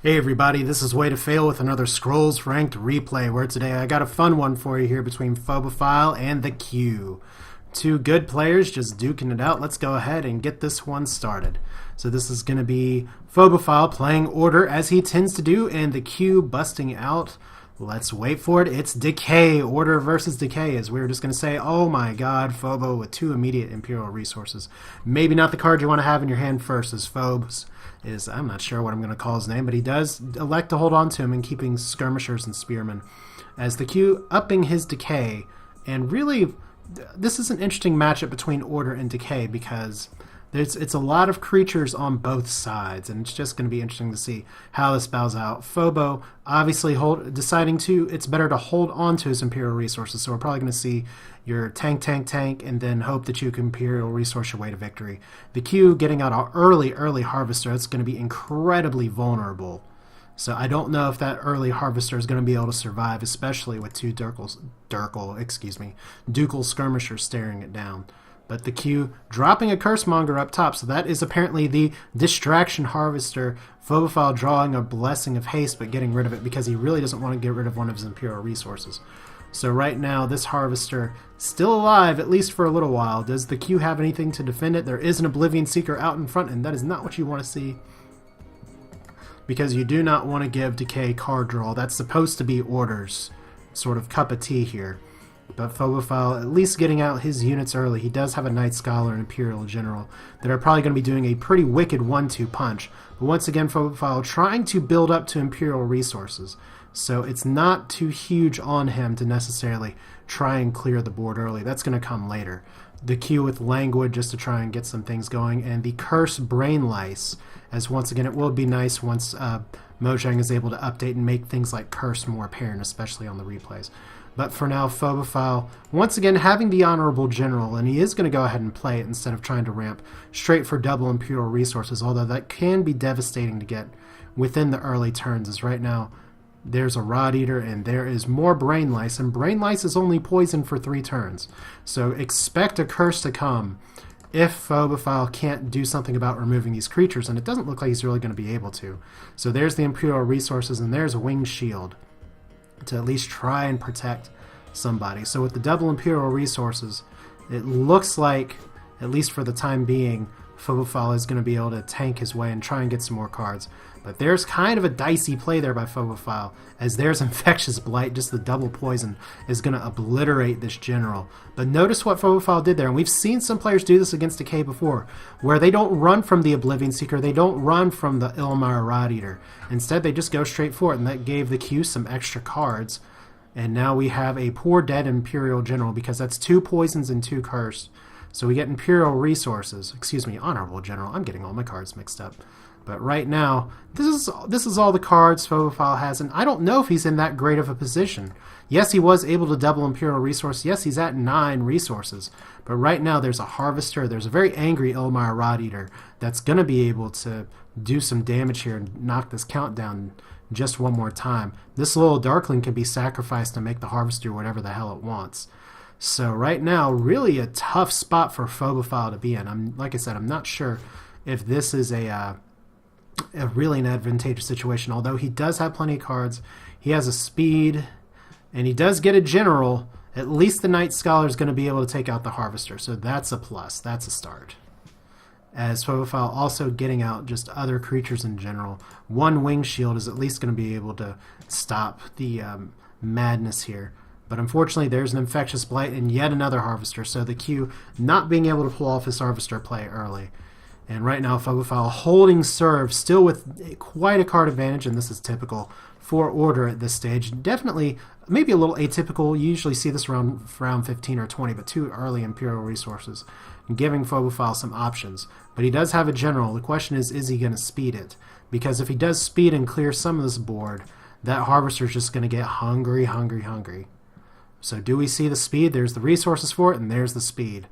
Hey everybody, this is Way to Fail with another Scrolls Ranked replay, where today I got a fun one for you here between Phobophile and TheQ. Two good players just duking it out. Let's go ahead and get this one started. So this is going to be Phobophile playing Order as he tends to do, and TheQ busting out. Let's wait for it. It's Decay. Order versus Decay, as we were just going to say, oh my god, Phobo with two immediate Imperial resources. Maybe not the card you want to have in your hand first, as Phobos is, I'm not sure what I'm going to call his name, but he does elect to hold on to him and keeping skirmishers and spearmen. As TheQ upping his Decay, and really, this is an interesting matchup between Order and Decay because it's a lot of creatures on both sides, and it's just going to be interesting to see how this bows out. Phobo obviously deciding it's better to hold on to his Imperial resources, so we're probably going to see your tank, and then hope that you can Imperial resource your way to victory. TheQ getting out an early Harvester, that's going to be incredibly vulnerable. So I don't know if that early Harvester is going to be able to survive, especially with two Ducal skirmishers staring it down. But TheQ dropping a Cursemonger up top, so that is apparently the Distraction Harvester. Phobophile drawing a Blessing of Haste, but getting rid of it because he really doesn't want to get rid of one of his Imperial resources. So right now, this Harvester still alive, at least for a little while. Does TheQ have anything to defend it? There is an Oblivion Seeker out in front, and that is not what you want to see, because you do not want to give Decay card draw. That's supposed to be Order's sort of cup of tea here. But Phobophile at least getting out his units early. He does have a Knight Scholar and Imperial General that are probably going to be doing a pretty wicked 1-2 punch. But once again, Phobophile trying to build up to Imperial resources. So it's not too huge on him to necessarily try and clear the board early. That's going to come later. TheQ with Languid just to try and get some things going. And the Curse Brain Lice, as once again, it will be nice once Mojang is able to update and make things like Curse more apparent, especially on the replays. But for now, Phobophile, once again, having the Honorable General, and he is going to go ahead and play it instead of trying to ramp straight for double Imperial resources, although that can be devastating to get within the early turns, as right now there's a Rod Eater and there is more Brain Lice, and Brain Lice is only poison for 3 turns. So expect a curse to come if Phobophile can't do something about removing these creatures, and it doesn't look like he's really going to be able to. So there's the Imperial resources, and there's a Winged Shield to at least try and protect somebody. So with the double Imperial resources, it looks like, at least for the time being, Phobophile is going to be able to tank his way and try and get some more cards. But there's kind of a dicey play there by Phobophile, as there's Infectious Blight, just the double poison is going to obliterate this general. But notice what Phobophile did there, and we've seen some players do this against Decay before, where they don't run from the Oblivion Seeker, they don't run from the Ilmar Rod Eater. Instead, they just go straight for it, and that gave TheQ some extra cards. And now we have a poor dead Imperial General, because that's 2 poisons and 2 curse. So we get Imperial resources, Honorable General. I'm getting all my cards mixed up. But right now, this is all the cards Phobophile has, and I don't know if he's in that great of a position. Yes, he was able to double Imperial resource. Yes, he's at 9 resources. But right now, there's a Harvester. There's a very angry Ilmar Rod Eater that's going to be able to do some damage here and knock this countdown just one more time. This little Darkling can be sacrificed to make the Harvester whatever the hell it wants. So right now, really a tough spot for Phobophile to be in. Like I said, I'm not sure if this is a really an advantageous situation, although he does have plenty of cards. He has a speed, and he does get a general. At least the Knight Scholar is going to be able to take out the Harvester, so that's a plus. That's a start. As Phobophile also getting out just other creatures in general. 1 Winged Shield is at least going to be able to stop the madness here. But unfortunately, there's an Infectious Blight and yet another Harvester, so TheQ not being able to pull off his Harvester play early. And right now, Phobophile holding serve, still with quite a card advantage, and this is typical for Order at this stage. Definitely, maybe a little atypical. You usually see this around round 15 or 20, but 2 early Imperial resources, giving Phobophile some options. But he does have a general. The question is he going to speed it? Because if he does speed and clear some of this board, that Harvester is just going to get hungry. So do we see the speed? There's the resources for it, and there's the speed.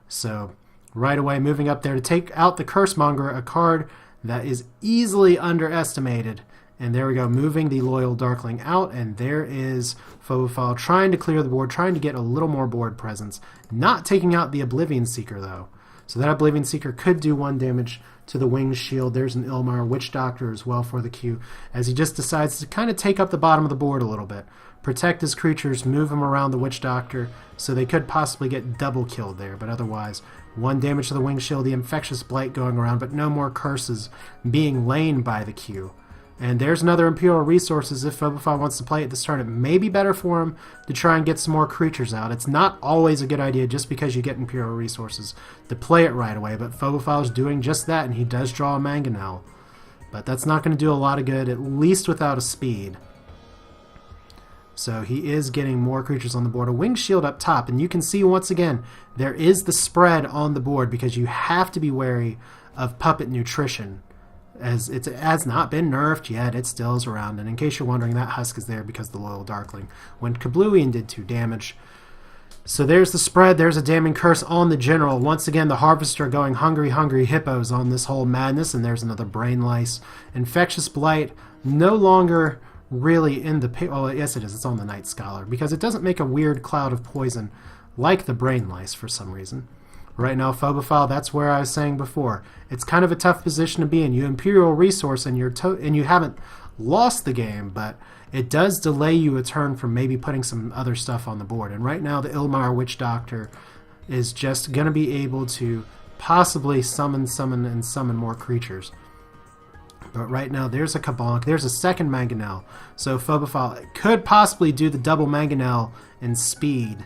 So right away, moving up there to take out the Cursemonger, a card that is easily underestimated. And there we go, moving the Loyal Darkling out, and there is Phobophile trying to clear the board, trying to get a little more board presence. Not taking out the Oblivion Seeker, though. So that Oblivion Seeker could do 1 damage to the Winged Shield. There's an Ilmar Witch Doctor as well for the Q, as he just decides to kind of take up the bottom of the board a little bit. Protect his creatures, move them around the Witch Doctor, so they could possibly get double killed there, but otherwise, 1 damage to the Winged Shield, the Infectious Blight going around, but no more curses being lain by the Q. And there's another Imperial Resources. If Phobophile wants to play it this turn, it may be better for him to try and get some more creatures out. It's not always a good idea just because you get Imperial Resources to play it right away, but Phobophile is doing just that, and he does draw a Mangonel. But that's not going to do a lot of good, at least without a speed. So he is getting more creatures on the board. A Winged Shield up top, and you can see once again, there is the spread on the board because you have to be wary of Puppet Nutrition. As it has not been nerfed yet, it still is around. And in case you're wondering, that Husk is there because the Loyal Darkling when Kablooian did 2 damage. So there's the spread. There's a Damning Curse on the General. Once again, the Harvester going hungry, hungry hippos on this whole madness. And there's another Brain Lice. Infectious Blight no longer really in the... Oh, yes it is. It's on the Night Scholar because it doesn't make a weird cloud of poison like the Brain Lice for some reason. Right now, Phobophile, that's where I was saying before. It's kind of a tough position to be in. You Imperial Resource and you haven't lost the game, but it does delay you a turn from maybe putting some other stuff on the board. And right now, the Ilmar Witch Doctor is just going to be able to possibly summon more creatures. But right now, there's a Kabonk. There's a second Mangonel. So Phobophile could possibly do the double Mangonel in speed.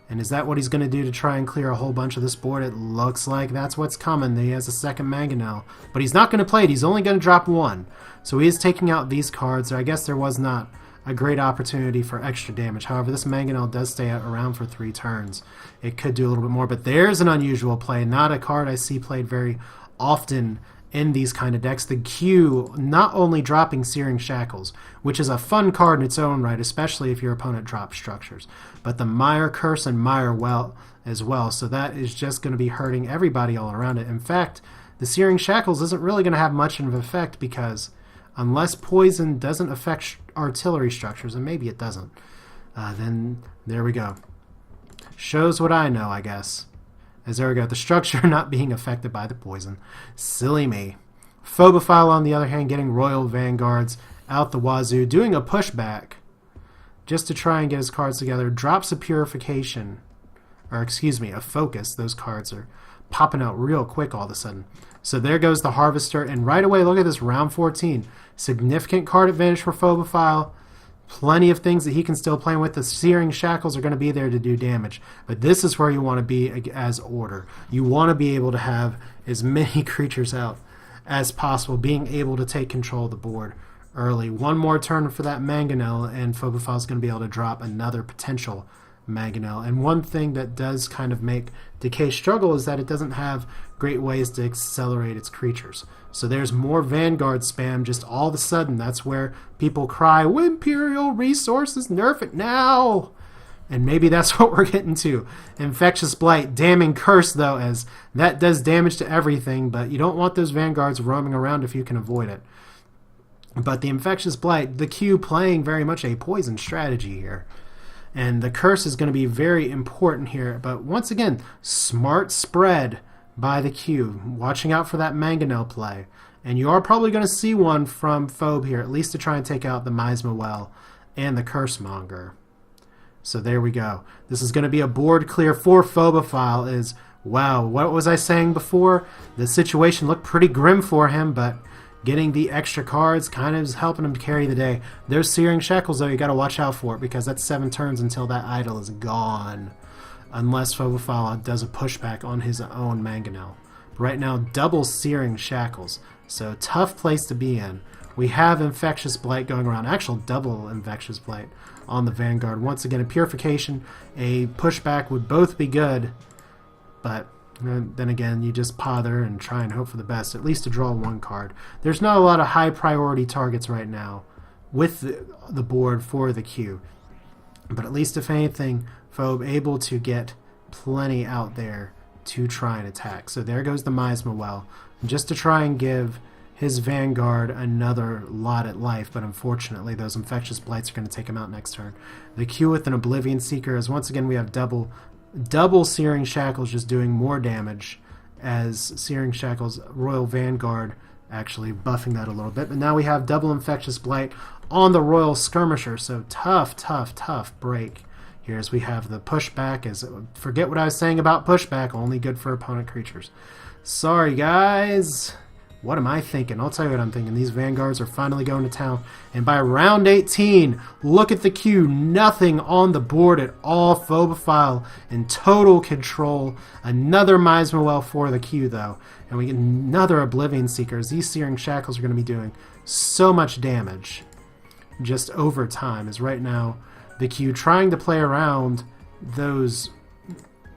And is that what he's going to do to try and clear a whole bunch of this board? It looks like that's what's coming. He has a second Mangonel. But he's not going to play it. He's only going to drop 1. So he is taking out these cards. I guess there was not a great opportunity for extra damage. However, this Mangonel does stay around for 3 turns. It could do a little bit more. But there's an unusual play. Not a card I see played very often in these kind of decks. The Q not only dropping Searing Shackles, which is a fun card in its own right, especially if your opponent drops structures, but the Mire Curse and Mire Well as well, so that is just going to be hurting everybody all around it. In fact, the Searing Shackles isn't really going to have much of an effect because unless poison doesn't affect artillery structures, and maybe it doesn't, then there we go. Shows what I know, I guess. As there we go, the structure not being affected by the poison. Silly me. Phobophile, on the other hand, getting Royal Vanguards out the wazoo, doing a pushback just to try and get his cards together. Drops a Purification, or excuse me, a Focus. Those cards are popping out real quick all of a sudden. So there goes the Harvester, and right away, look at this, round 14. Significant card advantage for Phobophile. Plenty of things that he can still play with. The Searing Shackles are going to be there to do damage. But this is where you want to be as Order. You want to be able to have as many creatures out as possible, being able to take control of the board early. 1 more turn for that Mangonel, and Phobophile is going to be able to drop another potential Mangonel. And one thing that does kind of make Decay struggle is that it doesn't have great ways to accelerate its creatures. So there's more Vanguard spam just all of a sudden. That's where people cry, Imperial Resources, nerf it now! And maybe that's what we're getting to. Infectious Blight, Damning Curse though, as that does damage to everything, but you don't want those Vanguards roaming around if you can avoid it. But the Infectious Blight, the Q playing very much a poison strategy here. And the Curse is going to be very important here. But once again, smart spread by the Q. Watching out for that Mangonel play. And you are probably going to see one from Phob here, at least to try and take out the Miasma Well and the Cursemonger. So there we go. This is going to be a board clear for Phobophile. Is, wow, what was I saying before? The situation looked pretty grim for him, but getting the extra cards kind of is helping him to carry the day. Those Searing Shackles, though, you got to watch out for it because that's 7 turns until that idol is gone. Unless Phobophile does a pushback on his own Mangonel. Right now, double Searing Shackles. So, tough place to be in. We have Infectious Blight going around. Actual double Infectious Blight on the Vanguard. Once again, a Purification, a pushback would both be good. But then again, you just pother and try and hope for the best, at least to draw 1 card. There's not a lot of high priority targets right now with the board for the Q. But at least if anything, Phob able to get plenty out there to try and attack. So there goes the Miasma Well, just to try and give his Vanguard another lot at life, but unfortunately those Infectious Blights are going to take him out next turn. The Q with an Oblivion Seeker, as once again we have double Searing Shackles just doing more damage as Searing Shackles Royal Vanguard actually buffing that a little bit. But now we have double Infectious Blight on the Royal Skirmisher, so tough break here as we have the Pushback. As forget what I was saying about Pushback, only good for opponent creatures. Sorry guys. What am I thinking? I'll tell you what I'm thinking. These Vanguards are finally going to town. And by round 18, look at TheQ. Nothing on the board at all. Phobophile in total control. Another Miasma for TheQ, though. And we get another Oblivion Seekers. These Searing Shackles are going to be doing so much damage just over time. As right now, TheQ trying to play around those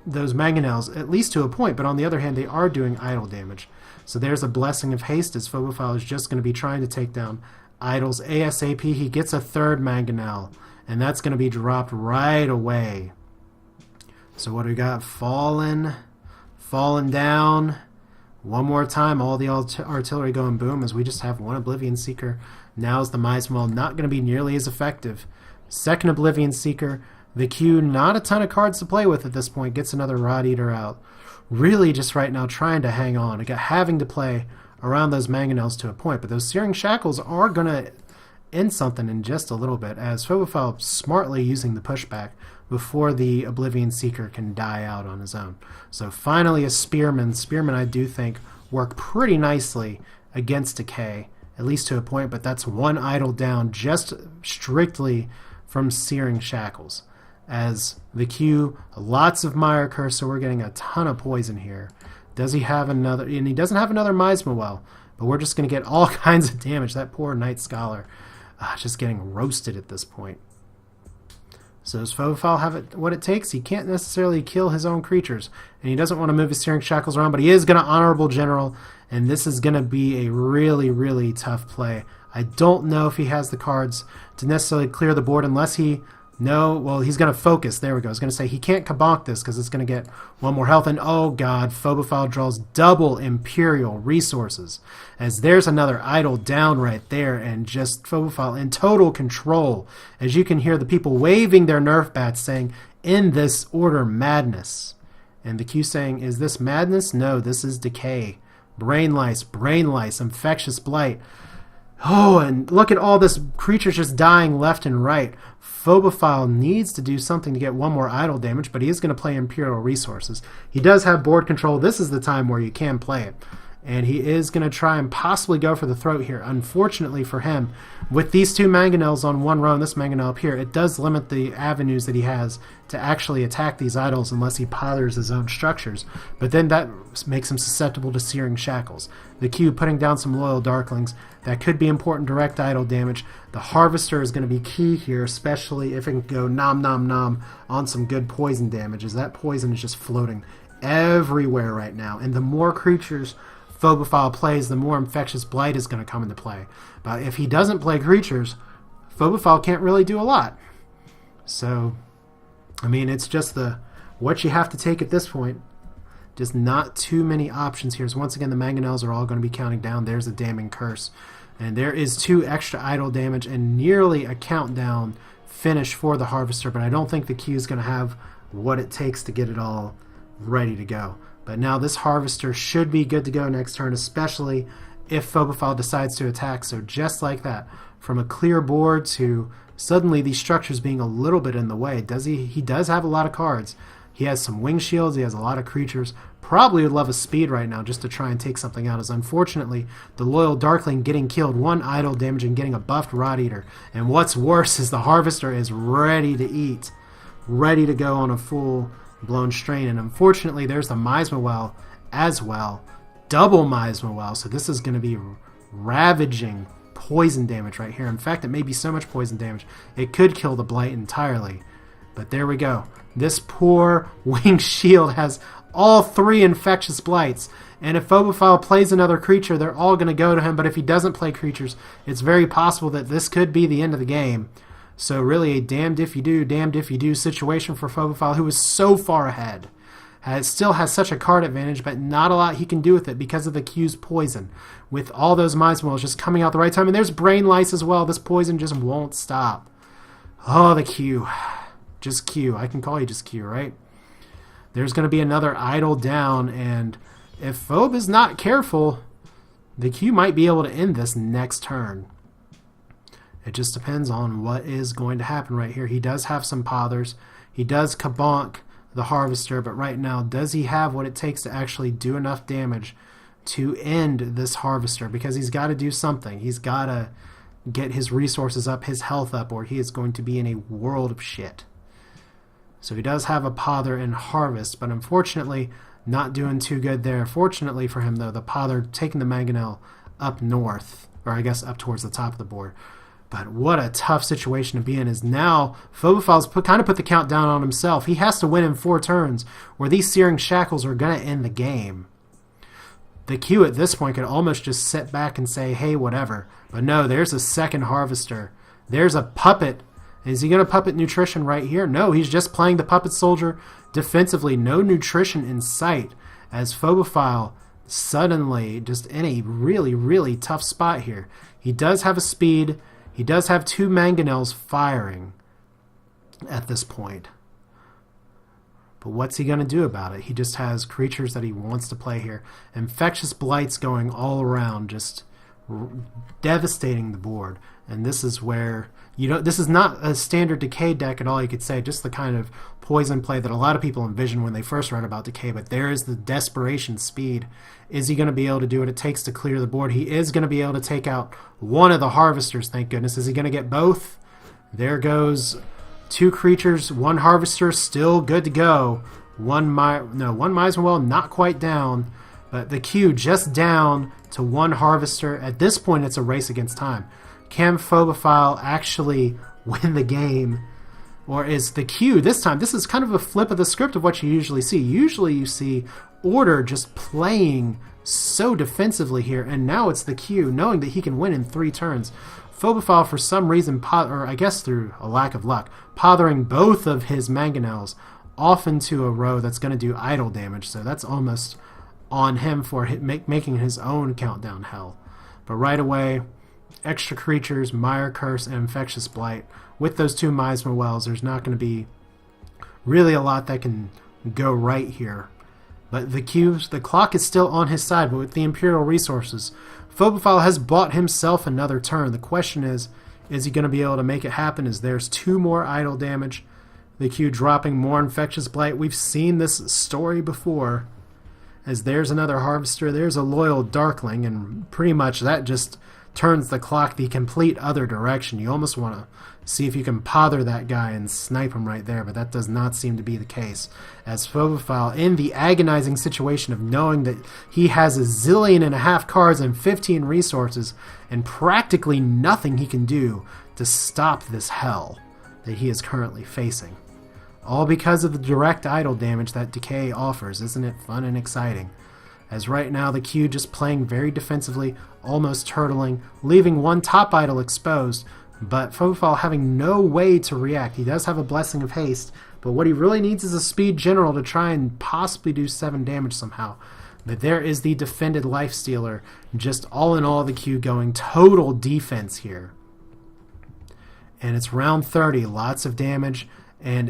mangonels, at least to a point. But on the other hand, they are doing idle damage. So there's a Blessing of Haste as Phobophile is just going to be trying to take down idols ASAP. He gets a third mangonel, and that's going to be dropped right away. So what do we got? Fallen down. One more time, all the artillery going boom as we just have one Oblivion Seeker. Now's the Miasma not going to be nearly as effective. Second Oblivion Seeker. TheQ, not a ton of cards to play with at this point, gets another Rod Eater out. Really just right now trying to hang on, having to play around those mangonels to a point. But those Searing Shackles are going to end something in just a little bit, as Phobophile smartly using the Pushback before the Oblivion Seeker can die out on his own. So finally a Spearman. Spearman I do think work pretty nicely against Decay, at least to a point, but that's one idle down just strictly from Searing Shackles. As TheQ, lots of Mire Curse, so we're getting a ton of poison here. Does he have another? And he doesn't have another Miasma but we're just going to get all kinds of damage. That poor Night Scholar just getting roasted at this point. So does Phobophile have what it takes? He can't necessarily kill his own creatures, and he doesn't want to move his Searing Shackles around, but he is going to Honorable General, and this is going to be a really tough play. I don't know if he has the cards to necessarily clear the board unless he... No, well, he's going to focus. There we go. I was going to say he can't kabonk this because it's going to get one more health. And oh god, Phobophile draws double Imperial resources. As there's another idle down right there, and just Phobophile in total control. As you can hear the people waving their Nerf bats saying, "In this order, madness." And TheQ saying, "Is this madness? No, this is Decay. Brain lice, Infectious Blight." Oh, and look at all this creatures just dying left and right. Phobophile needs to do something to get one more idle damage, but he is going to play Imperial Resources. He does have board control. This is the time where you can play it. And he is going to try and possibly go for the throat here. Unfortunately for him, with these two mangonels on one row and this mangonel up here, it does limit the avenues that he has to actually attack these idols unless he pothers his own structures. But then that makes him susceptible to Searing Shackles. TheQ putting down some Loyal Darklings. That could be important direct idol damage. The Harvester is going to be key here, especially if it can go nom nom nom on some good poison damage, as that poison is just floating everywhere right now. And the more creatures Phobophile plays, the more Infectious Blight is going to come into play. But if he doesn't play creatures, Phobophile can't really do a lot. So, I mean, it's just what you have to take at this point. Just not too many options here. So once again, the mangonels are all going to be counting down. There's a Damning Curse. And there is 2 extra idle damage and nearly a countdown finish for the Harvester. But I don't think TheQ is going to have what it takes to get it all ready to go. But now this Harvester should be good to go next turn, especially if Phobophile decides to attack. So just like that, from a clear board to suddenly these structures being a little bit in the way. He does have a lot of cards. He has some wing shields. He has a lot of creatures. Probably would love a speed right now just to try and take something out. As unfortunately, the Loyal Darkling getting killed, 1 idle damage and getting a buffed Rod Eater. And what's worse is the Harvester is ready to eat. Ready to go on a full-blown strain. And unfortunately, there's the Miasma as well. Double Miasma. So this is going to be ravaging poison damage right here. In fact, it may be so much poison damage, it could kill the Blight entirely. But there we go. This poor Winged Shield has all 3 Infectious Blights. And if Phobophile plays another creature, they're all going to go to him. But if he doesn't play creatures, it's very possible that this could be the end of the game. So really a damned if you do, damned if you do situation for Phobophile, who is so far ahead. Still has such a card advantage, but not a lot he can do with it because of the Q's poison. With all those Miasma just coming out the right time. And there's Brain Lice as well. This poison just won't stop. Oh, the Q. Just Q. I can call you just Q, right? There's going to be another idle down, and if Phob is not careful, the Q might be able to end this next turn. It just depends on what is going to happen right here. He does have some pothers. He does kabonk the Harvester, but right now, does he have what it takes to actually do enough damage to end this Harvester? Because he's got to do something. He's got to get his resources up, his health up, or he is going to be in a world of shit. So he does have a pother and harvest, but unfortunately not doing too good there. Fortunately for him, though, the pother taking the mangonel up north, or I guess up towards the top of the board. But what a tough situation to be in is now Phobophile's kind of put the count down on himself. He has to win in 4 turns, or these Searing Shackles are going to end the game. The Q at this point could almost just sit back and say, hey, whatever. But no, there's a second Harvester. There's a puppet. Is he going to puppet nutrition right here? No, he's just playing the puppet soldier defensively. No nutrition in sight, as Phobophile suddenly just in a really, really tough spot here. He does have a speed. He does have 2 mangonels firing at this point. But what's he going to do about it? He just has creatures that he wants to play here. Infectious Blights going all around, just devastating the board. And this is where, this is not a standard Decay deck at all, you could say. Just the kind of poison play that a lot of people envisioned when they first read about Decay. But there is the desperation speed. Is he going to be able to do what it takes to clear the board? He is going to be able to take out one of the Harvesters, thank goodness. Is he going to get both? There goes 2 creatures, 1 Harvester, still good to go. One Miserwell not quite down, but the Q just down to 1 Harvester. At this point, it's a race against time. Can Phobophile actually win the game? Or is the Q this time? This is kind of a flip of the script of what you usually see. Usually you see Order just playing so defensively here, and now it's the Q knowing that he can win in 3 turns. Phobophile, for some reason, or I guess through a lack of luck, pothering both of his mangonels off into a row that's going to do idle damage, so that's almost on him for making his own countdown hell. But right away, extra creatures, Mire Curse, and Infectious Blight. With those 2 Miasma Wells, there's not going to be really a lot that can go right here. But the clock is still on his side, but with the Imperial resources, Phobophile has bought himself another turn. The question is he going to be able to make it happen? As there's 2 more idle damage. The Q dropping more Infectious Blight. We've seen this story before. As there's another Harvester, there's a Loyal Darkling, and pretty much that just turns the clock the complete other direction. You almost want to see if you can pother that guy and snipe him right there, but that does not seem to be the case. As Phobophile, in the agonizing situation of knowing that he has 1.5 zillion cards and 15 resources, and practically nothing he can do to stop this hell that he is currently facing. All because of the direct idle damage that Decay offers. Isn't it fun and exciting? As right now the Q just playing very defensively, almost turtling, leaving 1 top idol exposed, but Phobophile having no way to react. He does have a Blessing of Haste, but what he really needs is a Speed General to try and possibly do 7 damage somehow. But there is the Defended Lifestealer, just all in all the Q going total defense here. And it's round 30, lots of damage, and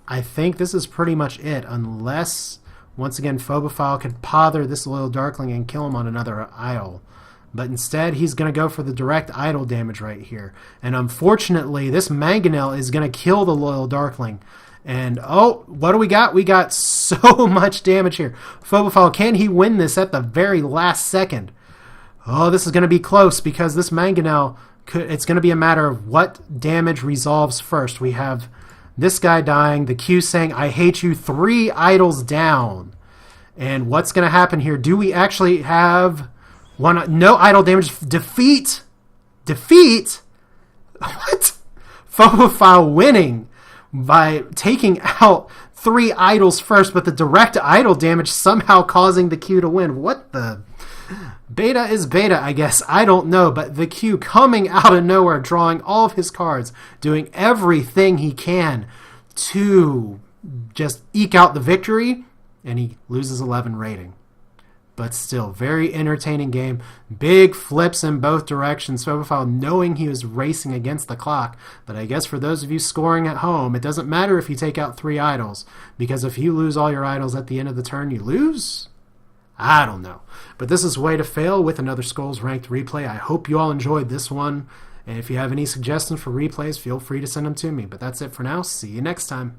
I think this is pretty much it, unless once again Phobophile could pother this Loyal Darkling and kill him on another idol. But instead, he's going to go for the direct idol damage right here. And unfortunately, this Mangonel is going to kill the Loyal Darkling. And, oh, what do we got? We got so much damage here. Phobophile, can he win this at the very last second? Oh, this is going to be close because this Mangonel, it's going to be a matter of what damage resolves first. We have this guy dying, the Q saying, I hate you, 3 idols down. And what's going to happen here? Do we actually have... no idle damage. Defeat? What? Phobophile winning by taking out 3 idols first, but the direct idol damage somehow causing the Q to win. What the... Beta is beta, I guess. I don't know, but the Q coming out of nowhere, drawing all of his cards, doing everything he can to just eke out the victory, and he loses 11 rating. But still, very entertaining game. Big flips in both directions. Phobophile knowing he was racing against the clock. But I guess for those of you scoring at home, it doesn't matter if you take out 3 idols. Because if you lose all your idols at the end of the turn, you lose. I don't know. But this is Way to Fail with another Skulls Ranked replay. I hope you all enjoyed this one. And if you have any suggestions for replays, feel free to send them to me. But that's it for now. See you next time.